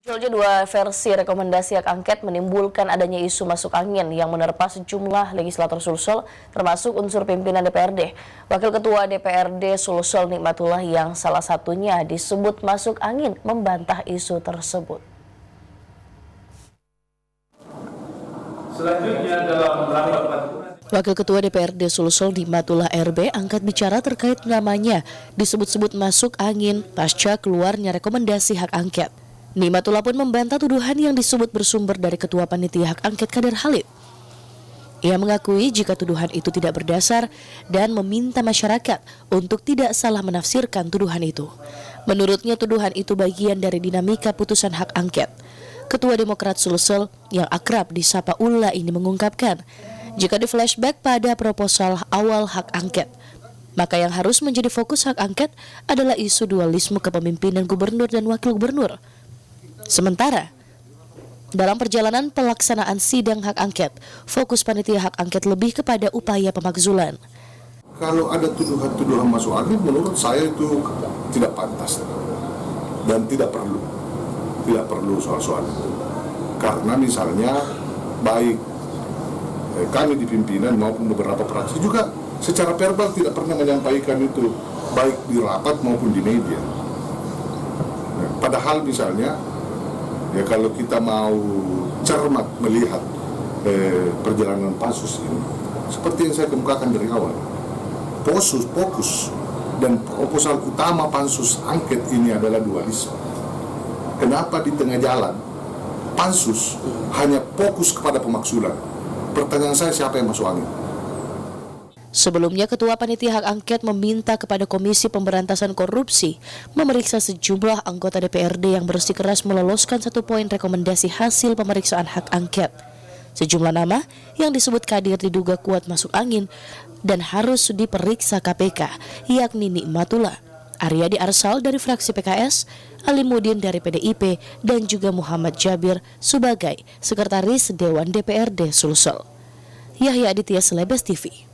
Munculnya dua versi rekomendasi hak angket menimbulkan adanya isu masuk angin yang menerpa sejumlah legislator Sulsel, termasuk unsur pimpinan DPRD. Wakil Ketua DPRD Sulsel Nikmatullah yang salah satunya disebut masuk angin membantah isu tersebut. Selanjutnya dalam rapat Wakil Ketua DPRD Sulsel Nikmatullah RB angkat bicara terkait namanya disebut-sebut masuk angin pasca keluarnya rekomendasi hak angket. Nikmatullah pun membantah tuduhan yang disebut bersumber dari Ketua Panitia Hak Angket Kader Khalid. Ia mengakui jika tuduhan itu tidak berdasar dan meminta masyarakat untuk tidak salah menafsirkan tuduhan itu. Menurutnya tuduhan itu bagian dari dinamika putusan hak angket. Ketua Demokrat Sulsel yang akrab disapa Ulla ini mengungkapkan, jika di flashback pada proposal awal hak angket, maka yang harus menjadi fokus hak angket adalah isu dualisme kepemimpinan gubernur dan wakil gubernur. Sementara, dalam perjalanan pelaksanaan sidang hak angket, fokus panitia hak angket lebih kepada upaya pemakzulan. Kalau ada tuduhan-tuduhan masuk angin, menurut saya itu tidak pantas dan tidak perlu soal-soal itu. Karena misalnya baik kami di pimpinan maupun beberapa fraksi juga secara verbal tidak pernah menyampaikan itu, baik di rapat maupun di media. Padahal misalnya, ya kalau kita mau cermat melihat perjalanan pansus ini, seperti yang saya kemukakan dari awal, fokus dan proposal utama pansus angket ini adalah dualisme. Kenapa di tengah jalan pansus hanya fokus kepada pemakzulan? Pertanyaan saya, siapa yang masuk angin? Sebelumnya, Ketua Panitia Hak Angket meminta kepada Komisi Pemberantasan Korupsi memeriksa sejumlah anggota DPRD yang bersikeras meloloskan 1 poin rekomendasi hasil pemeriksaan hak angket. Sejumlah nama yang disebut Kadir diduga kuat masuk angin dan harus diperiksa KPK, yakni Nikmatullah, Aryadi Arsal dari fraksi PKS, Alimuddin dari PDIP, dan juga Muhammad Jabir sebagai Sekretaris Dewan DPRD Sulsel. Yahya Aditya, Selebes TV.